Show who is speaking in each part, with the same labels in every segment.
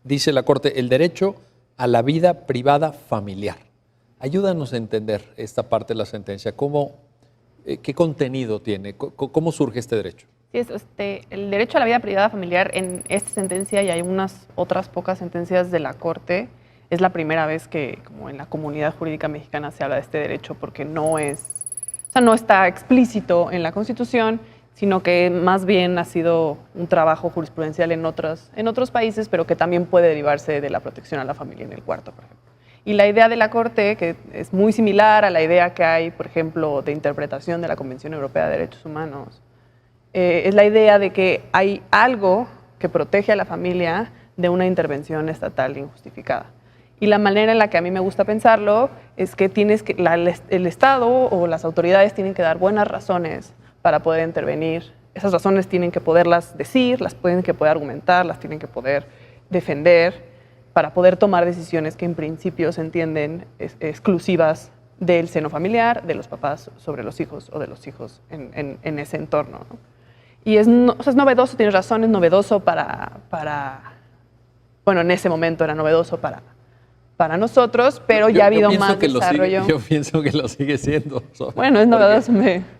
Speaker 1: dice la Corte, el derecho a la vida privada familiar. Ayúdanos a entender esta parte de la sentencia. ¿Qué contenido tiene? ¿Cómo surge este derecho?
Speaker 2: Sí, el derecho a la vida privada familiar en esta sentencia, y hay unas otras pocas sentencias de la Corte, es la primera vez que como en la comunidad jurídica mexicana se habla de este derecho, porque no está explícito en la Constitución, sino que más bien ha sido un trabajo jurisprudencial en otros países, pero que también puede derivarse de la protección a la familia en el cuarto, por ejemplo. Y la idea de la Corte, que es muy similar a la idea que hay, por ejemplo, de interpretación de la Convención Europea de Derechos Humanos, es la idea de que hay algo que protege a la familia de una intervención estatal injustificada. Y la manera en la que a mí me gusta pensarlo es que el Estado o las autoridades tienen que dar buenas razones para poder intervenir. Esas razones tienen que poderlas decir, las tienen que poder argumentar, las tienen que poder defender para poder tomar decisiones que en principio se entienden exclusivas del seno familiar, de los papás sobre los hijos o de los hijos en ese entorno, ¿no? Y es novedoso, tienes razón, es novedoso bueno, en ese momento era novedoso para nosotros, pero ya ha habido más desarrollo.
Speaker 1: Yo pienso que lo sigue siendo.
Speaker 2: Bueno, es novedoso.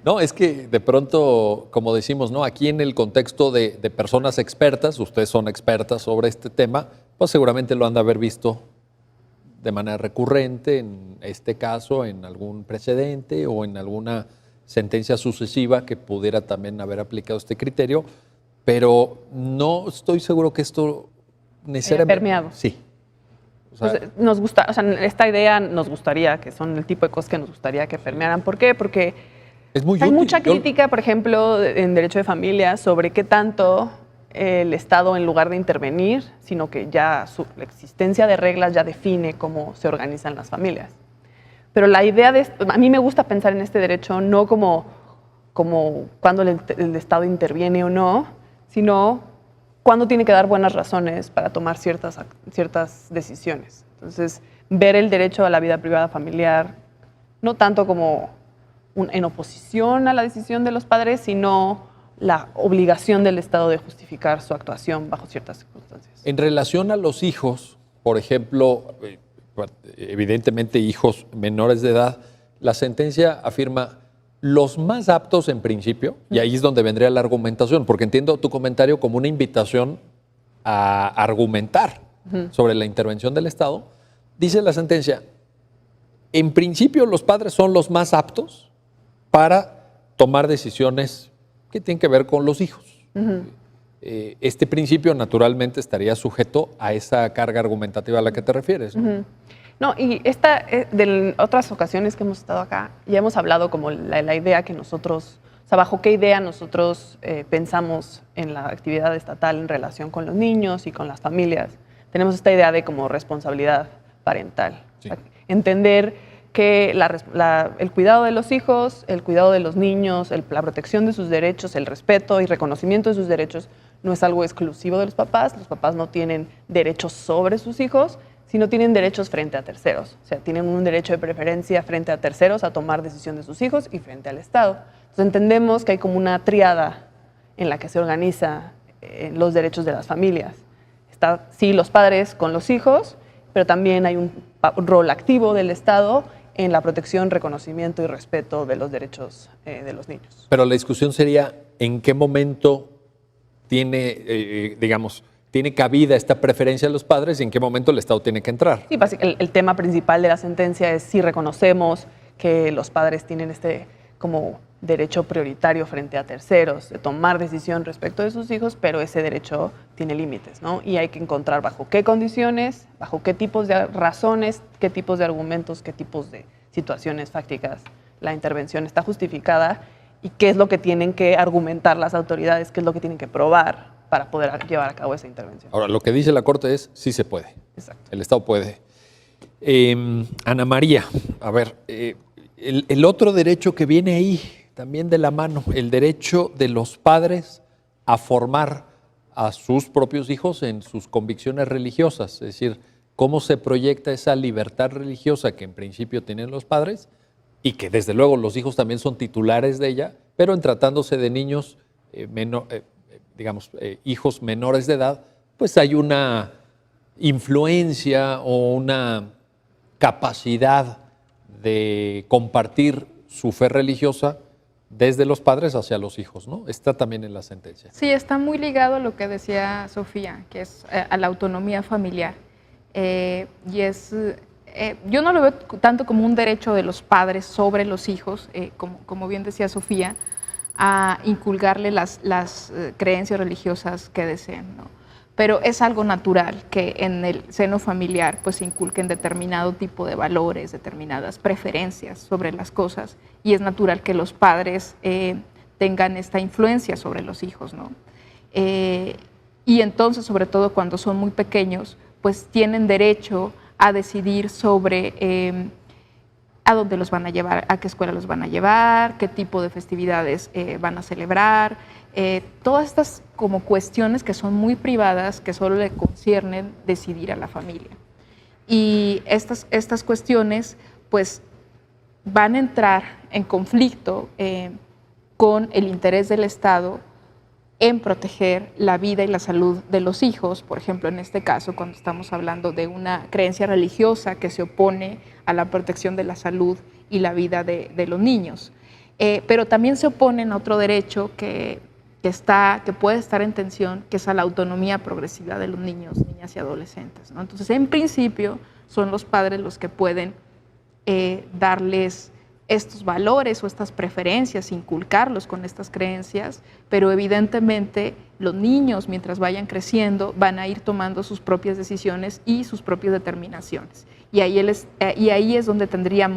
Speaker 1: No, es que de pronto, como decimos, ¿no? Aquí en el contexto de personas expertas, ustedes son expertas sobre este tema, pues seguramente lo han de haber visto de manera recurrente, en este caso, en algún precedente o en alguna sentencia sucesiva que pudiera también haber aplicado este criterio, pero no estoy seguro que esto necesariamente...
Speaker 2: permeado.
Speaker 1: Sí.
Speaker 2: Esta idea nos gustaría, que son el tipo de cosas que nos gustaría que permearan. ¿Por qué? Porque
Speaker 1: es muy
Speaker 2: hay
Speaker 1: útil.
Speaker 2: Mucha crítica, por ejemplo, en derecho de familia sobre qué tanto el Estado, en lugar de intervenir, sino que ya la existencia de reglas ya define cómo se organizan las familias. Pero la idea a mí me gusta pensar en este derecho no como cuando el Estado interviene o no, sino cuándo tiene que dar buenas razones para tomar ciertas decisiones. Entonces, ver el derecho a la vida privada familiar no tanto como en oposición a la decisión de los padres, sino la obligación del Estado de justificar su actuación bajo ciertas circunstancias.
Speaker 1: En relación a los hijos, por ejemplo, evidentemente hijos menores de edad, la sentencia afirma los más aptos en principio, y ahí es donde vendría la argumentación, porque entiendo tu comentario como una invitación a argumentar sobre la intervención del Estado. Dice la sentencia, en principio los padres son los más aptos para tomar decisiones que tienen que ver con los hijos. Este principio naturalmente estaría sujeto a esa carga argumentativa a la que te refieres, ¿no?
Speaker 2: No, y de otras ocasiones que hemos estado acá, ya hemos hablado como la idea que nosotros, bajo qué idea nosotros pensamos en la actividad estatal en relación con los niños y con las familias. Tenemos esta idea de como responsabilidad parental. Sí. O sea, entender que el cuidado de los hijos, el cuidado de los niños, la protección de sus derechos, el respeto y reconocimiento de sus derechos no es algo exclusivo de los papás no tienen derechos sobre sus hijos, sino tienen derechos frente a terceros. O sea, tienen un derecho de preferencia frente a terceros a tomar decisión de sus hijos y frente al Estado. Entonces entendemos que hay como una tríada en la que se organiza los derechos de las familias. Está, sí, los padres con los hijos, pero también hay un rol activo del Estado en la protección, reconocimiento y respeto de los derechos de los niños.
Speaker 1: Pero la discusión sería en qué momento tiene, tiene cabida esta preferencia de los padres y en qué momento el Estado tiene que entrar.
Speaker 2: Sí, el tema principal de la sentencia es si reconocemos que los padres tienen como derecho prioritario frente a terceros de tomar decisión respecto de sus hijos, pero ese derecho tiene límites, ¿no? Y hay que encontrar bajo qué condiciones, bajo qué tipos de razones, qué tipos de argumentos, qué tipos de situaciones fácticas la intervención está justificada y qué es lo que tienen que argumentar las autoridades, qué es lo que tienen que probar para poder llevar a cabo esa intervención.
Speaker 1: Ahora, lo que dice la Corte es sí se puede.
Speaker 2: Exacto.
Speaker 1: El Estado puede. Ana María, a ver, el otro derecho que viene ahí también de la mano, el derecho de los padres a formar a sus propios hijos en sus convicciones religiosas, es decir, cómo se proyecta esa libertad religiosa que en principio tienen los padres y que desde luego los hijos también son titulares de ella, pero en tratándose de niños, hijos menores de edad, pues hay una influencia o una capacidad de compartir su fe religiosa desde los padres hacia los hijos, ¿no? Está también en la sentencia.
Speaker 3: Sí, está muy ligado a lo que decía Sofía, que es a la autonomía familiar. Yo no lo veo tanto como un derecho de los padres sobre los hijos, como bien decía Sofía, a inculcarle las creencias religiosas que deseen, ¿no? Pero es algo natural que en el seno familiar pues se inculquen determinado tipo de valores, determinadas preferencias sobre las cosas, y es natural que los padres tengan esta influencia sobre los hijos, ¿no? Y entonces, sobre todo cuando son muy pequeños, pues tienen derecho a decidir sobre a dónde los van a llevar, a qué escuela los van a llevar, qué tipo de festividades van a celebrar, todas estas como cuestiones que son muy privadas, que solo le conciernen decidir a la familia. Y estas cuestiones pues van a entrar en conflicto con el interés del Estado en proteger la vida y la salud de los hijos, por ejemplo, en este caso, cuando estamos hablando de una creencia religiosa que se opone a la protección de la salud y la vida de los niños. Pero también se oponen a otro derecho que puede estar en tensión, que es a la autonomía progresiva de los niños, niñas y adolescentes, ¿no? Entonces, en principio, son los padres los que pueden darles estos valores o estas preferencias, inculcarlos con estas creencias, pero evidentemente los niños, mientras vayan creciendo, van a ir tomando sus propias decisiones y sus propias determinaciones. Y ahí es donde tendría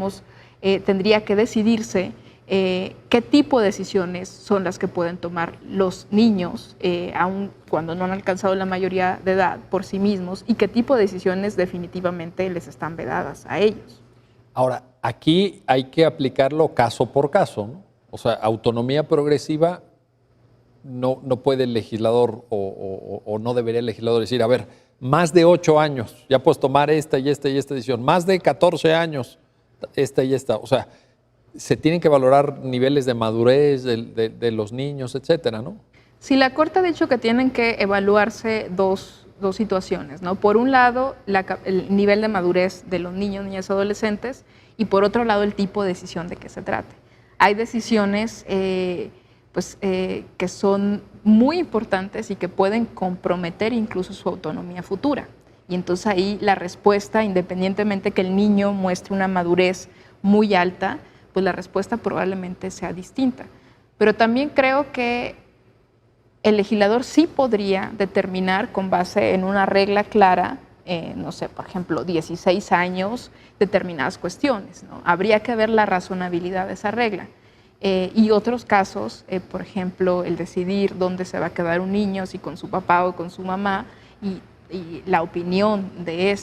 Speaker 3: que decidirse qué tipo de decisiones son las que pueden tomar los niños, aun cuando no han alcanzado la mayoría de edad, por sí mismos, y qué tipo de decisiones definitivamente les están vedadas a ellos.
Speaker 1: Ahora, aquí hay que aplicarlo caso por caso, ¿no? O sea, autonomía progresiva no puede el legislador o no debería el legislador decir, a ver, más de 8 años, ya puedes tomar esta y esta y esta decisión, más de 14 años, esta y esta. O sea, se tienen que valorar niveles de madurez de los niños, etcétera, ¿no?
Speaker 3: Sí, la Corte ha dicho que tienen que evaluarse dos situaciones, ¿no? Por un lado, el nivel de madurez de los niños, niñas y adolescentes, y por otro lado, el tipo de decisión de que se trate. Hay decisiones que son muy importantes y que pueden comprometer incluso su autonomía futura. Y entonces ahí la respuesta, independientemente que el niño muestre una madurez muy alta, pues la respuesta probablemente sea distinta. Pero también creo que el legislador sí podría determinar con base en una regla clara, no sé, por ejemplo, 16 años, determinadas cuestiones, ¿no? Habría que ver la razonabilidad de esa regla. Y otros casos, por ejemplo, el decidir dónde se va a quedar un niño, si con su papá o con su mamá, y la opinión de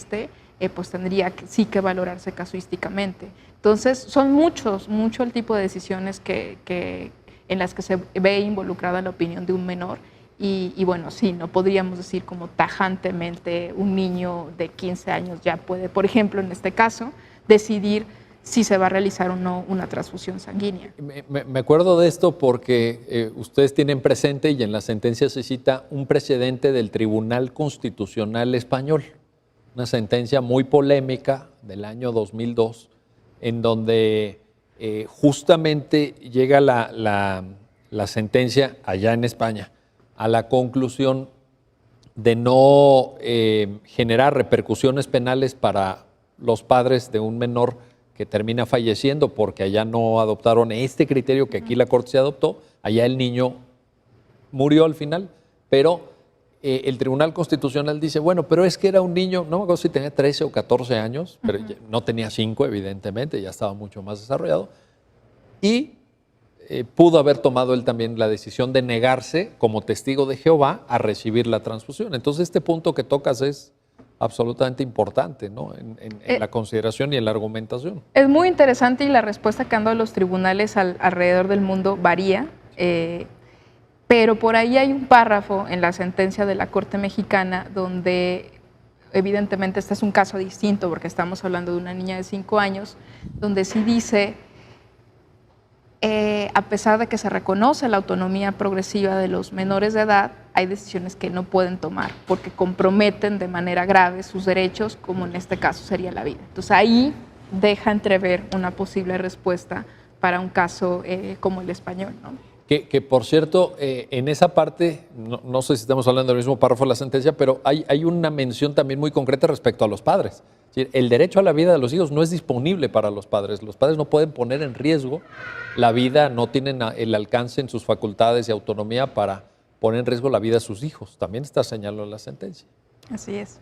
Speaker 3: pues tendría sí que valorarse casuísticamente. Entonces, son mucho el tipo de decisiones en las que se ve involucrada la opinión de un menor. Y bueno, sí, no podríamos decir como tajantemente un niño de 15 años ya puede, por ejemplo, en este caso, decidir si se va a realizar o no una transfusión sanguínea.
Speaker 1: Me acuerdo de esto porque ustedes tienen presente, y en la sentencia se cita, un precedente del Tribunal Constitucional Español, una sentencia muy polémica del año 2002, en donde justamente llega la sentencia allá en España a la conclusión de no generar repercusiones penales para los padres de un menor que termina falleciendo porque allá no adoptaron este criterio que aquí la Corte se adoptó, allá el niño murió al final, pero el Tribunal Constitucional dice, bueno, pero es que era un niño, no me acuerdo si tenía 13 o 14 años, pero no tenía 5 evidentemente, ya estaba mucho más desarrollado, y pudo haber tomado él también la decisión de negarse como testigo de Jehová a recibir la transfusión. Entonces este punto que tocas es absolutamente importante, ¿no? en la consideración y en la argumentación.
Speaker 3: Es muy interesante y la respuesta que han dado los tribunales alrededor del mundo varía, pero por ahí hay un párrafo en la sentencia de la Corte Mexicana donde evidentemente este es un caso distinto porque estamos hablando de una niña de 5 años, donde sí dice, a pesar de que se reconoce la autonomía progresiva de los menores de edad, hay decisiones que no pueden tomar porque comprometen de manera grave sus derechos, como en este caso sería la vida. Entonces ahí deja entrever una posible respuesta para un caso como el español, ¿no?
Speaker 1: Que por cierto, en esa parte, no sé si estamos hablando del mismo párrafo de la sentencia, pero hay una mención también muy concreta respecto a los padres. Es decir, el derecho a la vida de los hijos no es disponible para los padres. Los padres no pueden poner en riesgo la vida, no tienen el alcance en sus facultades y autonomía para poner en riesgo la vida de sus hijos. También está señalado en la sentencia.
Speaker 3: Así es.